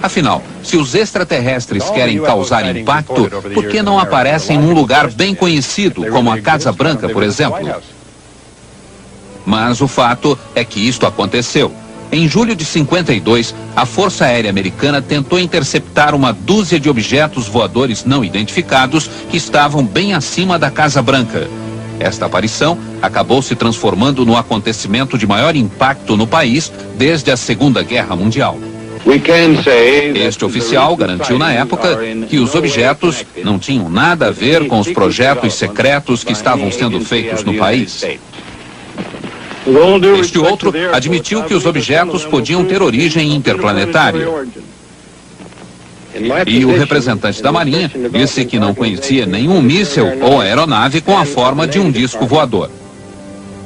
Afinal, se os extraterrestres querem causar impacto, por que não aparecem num lugar bem conhecido, como a Casa Branca, por exemplo? Mas o fato é que isto aconteceu. Em julho de 52, a Força Aérea Americana tentou interceptar uma dúzia de objetos voadores não identificados que estavam bem acima da Casa Branca. Esta aparição acabou se transformando no acontecimento de maior impacto no país desde a Segunda Guerra Mundial. Este oficial garantiu na época que os objetos não tinham nada a ver com os projetos secretos que estavam sendo feitos no país. Este outro admitiu que os objetos podiam ter origem interplanetária. E o representante da Marinha disse que não conhecia nenhum míssil ou aeronave com a forma de um disco voador.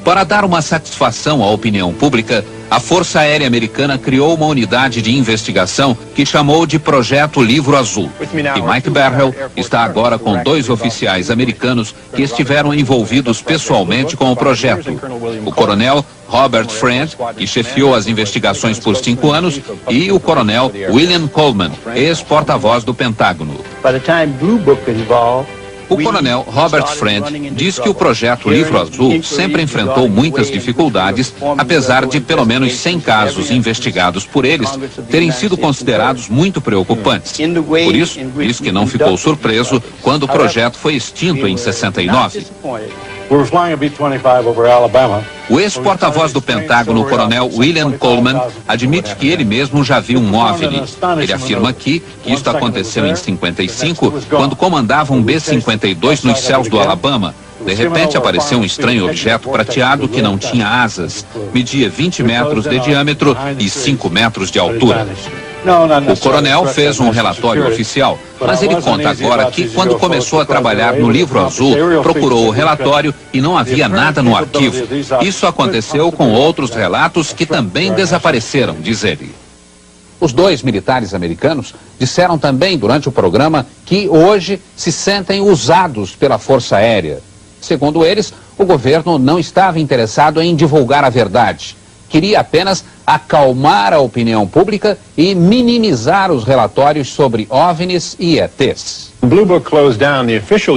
Para dar uma satisfação à opinião pública, a Força Aérea Americana criou uma unidade de investigação que chamou de Projeto Livro Azul. E Mike Berhel está agora com 2 oficiais americanos que estiveram envolvidos pessoalmente com o projeto. O coronel Robert Friend, que chefiou as investigações por 5 anos, e o coronel William Coleman, ex-porta-voz do Pentágono. O coronel Robert Friend diz que o projeto Livro Azul sempre enfrentou muitas dificuldades, apesar de pelo menos 100 casos investigados por eles terem sido considerados muito preocupantes. Por isso, diz que não ficou surpreso quando o projeto foi extinto em 69. O ex-porta-voz do Pentágono, o coronel William Coleman, admite que ele mesmo já viu um OVNI. Ele afirma aqui que isto aconteceu em 55, quando comandava um B-52 nos céus do Alabama. De repente apareceu um estranho objeto prateado que não tinha asas, media 20 metros de diâmetro e 5 metros de altura. O coronel fez um relatório oficial, mas ele conta agora que quando começou a trabalhar no Livro Azul, procurou o relatório e não havia nada no arquivo. Isso aconteceu com outros relatos que também desapareceram, diz ele. Os 2 militares americanos disseram também durante o programa que hoje se sentem usados pela Força Aérea. Segundo eles, o governo não estava interessado em divulgar a verdade. Queria apenas acalmar a opinião pública e minimizar os relatórios sobre OVNIs e ETs.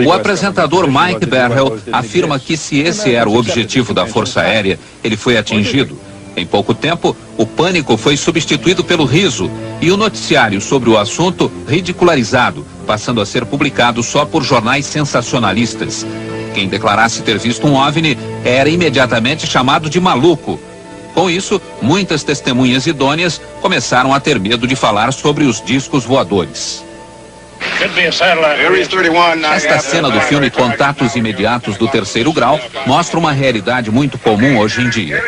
O apresentador Mike Berhel afirma que se esse era o objetivo da Força Aérea, ele foi atingido. Em pouco tempo, o pânico foi substituído pelo riso e o noticiário sobre o assunto ridicularizado, passando a ser publicado só por jornais sensacionalistas. Quem declarasse ter visto um OVNI era imediatamente chamado de maluco. Com isso, muitas testemunhas idôneas começaram a ter medo de falar sobre os discos voadores. Esta cena do filme Contatos Imediatos do Terceiro Grau mostra uma realidade muito comum hoje em dia.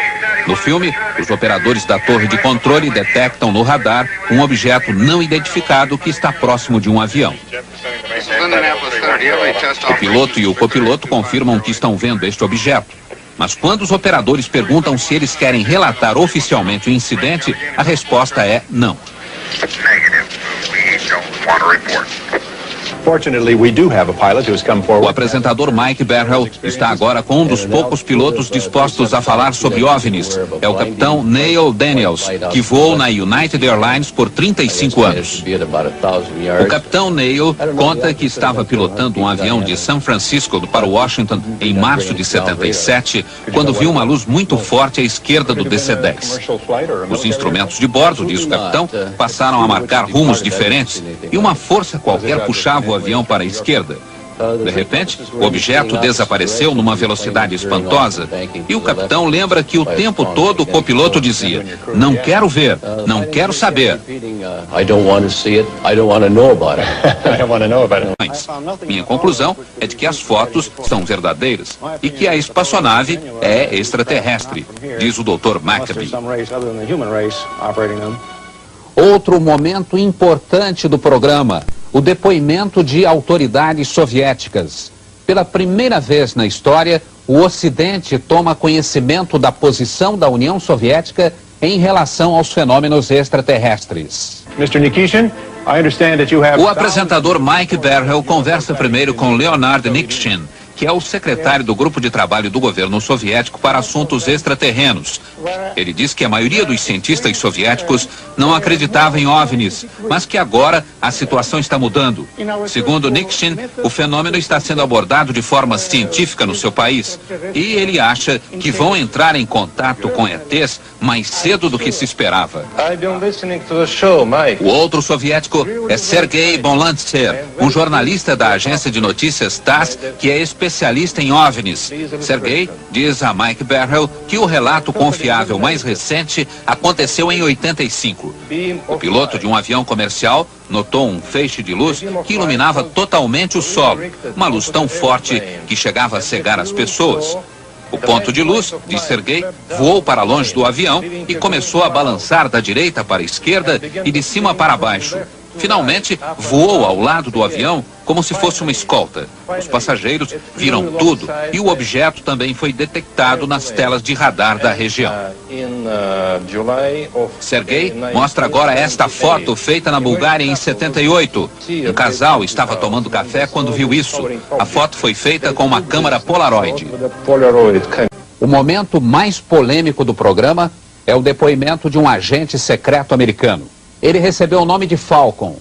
No filme, os operadores da torre de controle detectam no radar um objeto não identificado que está próximo de um avião. O piloto e o copiloto confirmam que estão vendo este objeto. Mas quando os operadores perguntam se eles querem relatar oficialmente o incidente, a resposta é não. O apresentador Mike Berhel está agora com um dos poucos pilotos dispostos a falar sobre OVNIs. É o capitão Neil Daniels, que voou na United Airlines por 35 anos. O capitão Neil conta que estava pilotando um avião de São Francisco para Washington em março de 77, quando viu uma luz muito forte à esquerda do DC-10. Os instrumentos de bordo, diz o capitão, passaram a marcar rumos diferentes e uma força qualquer puxava o avião para a esquerda. De repente, o objeto desapareceu numa velocidade espantosa e o capitão lembra que o tempo todo o copiloto dizia: não quero ver, não quero saber. Minha conclusão é de que as fotos são verdadeiras e que a espaçonave é extraterrestre, diz o Dr. McAbee. Outro momento importante do programa: o depoimento de autoridades soviéticas. Pela primeira vez na história, o Ocidente toma conhecimento da posição da União Soviética em relação aos fenômenos extraterrestres. O apresentador Mike Berhel conversa primeiro com Leonard Nikishin, que é o secretário do grupo de trabalho do governo soviético para assuntos extraterrenos. Ele diz que a maioria dos cientistas soviéticos não acreditava em OVNIs, mas que agora a situação está mudando. Segundo Niksin, o fenômeno está sendo abordado de forma científica no seu país e ele acha que vão entrar em contato com ETs mais cedo do que se esperava. O outro soviético é Sergei Bolantsev, um jornalista da agência de notícias TASS que é especialista em OVNIs. Sergei diz a Mike Barrell que o relato confiável mais recente aconteceu em 85. O piloto de um avião comercial notou um feixe de luz que iluminava totalmente o solo, uma luz tão forte que chegava a cegar as pessoas. O ponto de luz, diz Sergei, voou para longe do avião e começou a balançar da direita para a esquerda e de cima para baixo. Finalmente, voou ao lado do avião como se fosse uma escolta. Os passageiros viram tudo e o objeto também foi detectado nas telas de radar da região. Sergei mostra agora esta foto feita na Bulgária em 78. Um casal estava tomando café quando viu isso. A foto foi feita com uma câmera Polaroid. O momento mais polêmico do programa é o depoimento de um agente secreto americano. Ele recebeu o nome de Falcon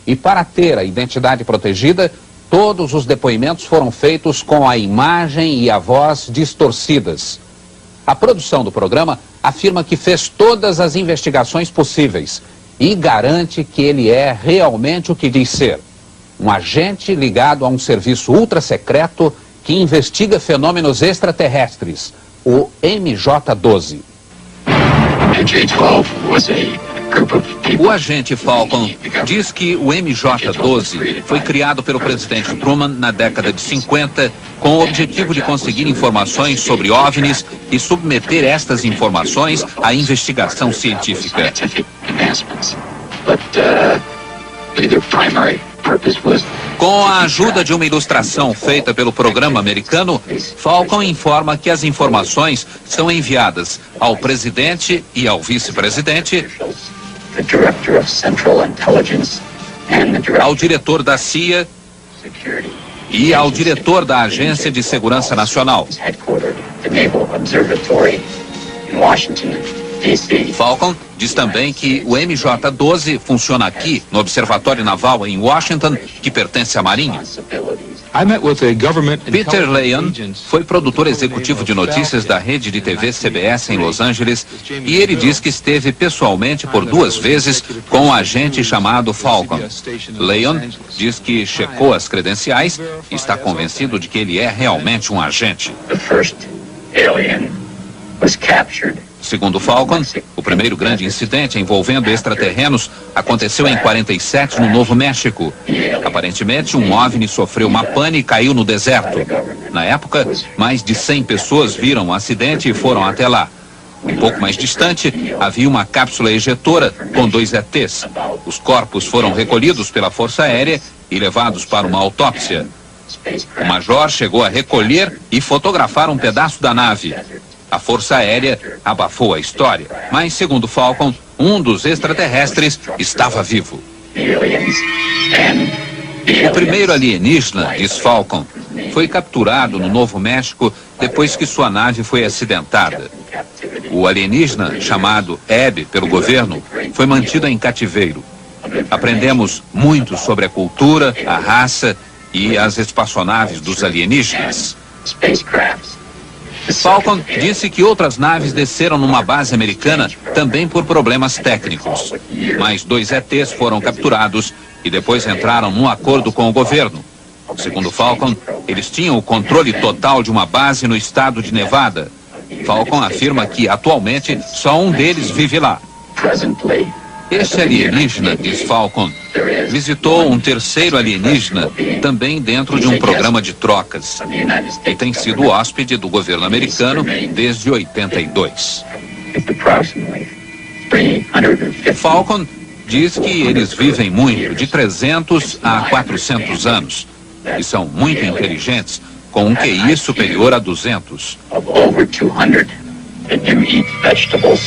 e, para ter a identidade protegida, todos os depoimentos foram feitos com a imagem e a voz distorcidas. A produção do programa afirma que fez todas as investigações possíveis e garante que ele é realmente o que diz ser: um agente ligado a um serviço ultra-secreto que investiga fenômenos extraterrestres, o MJ-12. O agente Falcon diz que o MJ-12 foi criado pelo presidente Truman na década de 50 com o objetivo de conseguir informações sobre OVNIs e submeter estas informações à investigação científica. Com a ajuda de uma ilustração feita pelo programa americano, Falcon informa que as informações são enviadas ao presidente e ao vice-presidente, ao diretor da CIA e ao diretor da Agência de Segurança Nacional. Falcon diz também que o MJ-12 funciona aqui, no Observatório Naval em Washington, que pertence à Marinha. Peter Leon foi produtor executivo de notícias da rede de TV CBS em Los Angeles e ele diz que esteve pessoalmente por 2 vezes com um agente chamado Falcon. Leon diz que checou as credenciais e está convencido de que ele é realmente um agente. Segundo Falcon, o primeiro grande incidente envolvendo extraterrenos aconteceu em 47 no Novo México. Aparentemente, um OVNI sofreu uma pane e caiu no deserto. Na época, mais de 100 pessoas viram o acidente e foram até lá. Um pouco mais distante, havia uma cápsula ejetora com 2 ETs. Os corpos foram recolhidos pela Força Aérea e levados para uma autópsia. O major chegou a recolher e fotografar um pedaço da nave. A Força Aérea abafou a história, mas, segundo Falcon, um dos extraterrestres estava vivo. O primeiro alienígena, diz Falcon, foi capturado no Novo México depois que sua nave foi acidentada. O alienígena, chamado Abby pelo governo, foi mantido em cativeiro. Aprendemos muito sobre a cultura, a raça e as espaçonaves dos alienígenas. Falcon disse que outras naves desceram numa base americana também por problemas técnicos. Mais 2 ETs foram capturados e depois entraram num acordo com o governo. Segundo Falcon, eles tinham o controle total de uma base no estado de Nevada. Falcon afirma que atualmente só um deles vive lá. Este alienígena, diz Falcon, visitou um terceiro alienígena também dentro de um programa de trocas e tem sido hóspede do governo americano desde 82. Falcon diz que eles vivem muito, de 300 a 400 anos, e são muito inteligentes, com um QI superior a 200.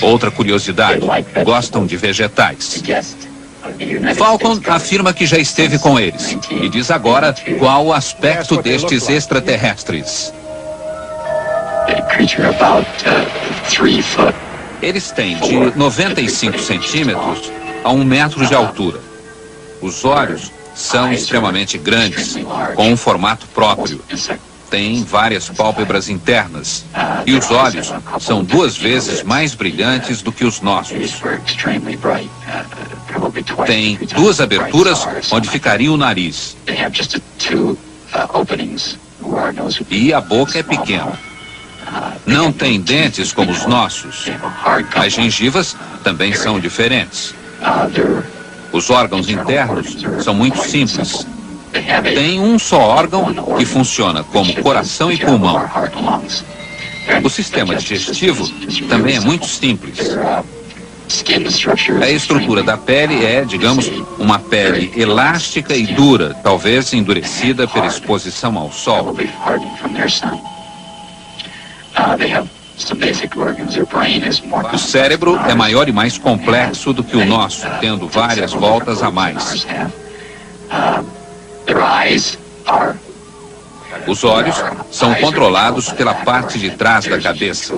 Outra curiosidade, gostam de vegetais. Falcon afirma que já esteve com eles e diz agora qual o aspecto destes extraterrestres. Eles têm de 95 centímetros a 1 metro de altura. Os olhos são extremamente grandes, com um formato próprio. Têm várias pálpebras internas e os olhos são 2 vezes mais brilhantes do que os nossos. Tem 2 aberturas onde ficaria o nariz. E a boca é pequena. Não tem dentes como os nossos. As gengivas também são diferentes. Os órgãos internos são muito simples. Tem um só órgão que funciona como coração e pulmão. O sistema digestivo também é muito simples. A estrutura da pele é, digamos, uma pele elástica e dura, talvez endurecida pela exposição ao sol. O cérebro é maior e mais complexo do que o nosso, tendo várias voltas a mais. Os olhos são controlados pela parte de trás da cabeça.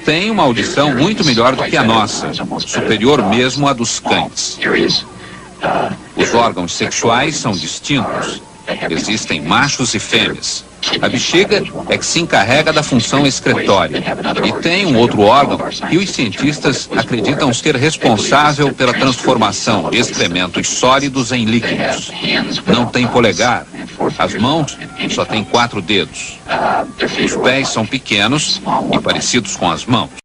Tem uma audição muito melhor do que a nossa, superior mesmo à dos cães. Os órgãos sexuais são distintos. Existem machos e fêmeas. A bexiga é que se encarrega da função excretória. E tem um outro órgão que os cientistas acreditam ser responsável pela transformação de excrementos sólidos em líquidos. Não tem polegar. As mãos só têm 4 dedos. Os pés são pequenos e parecidos com as mãos.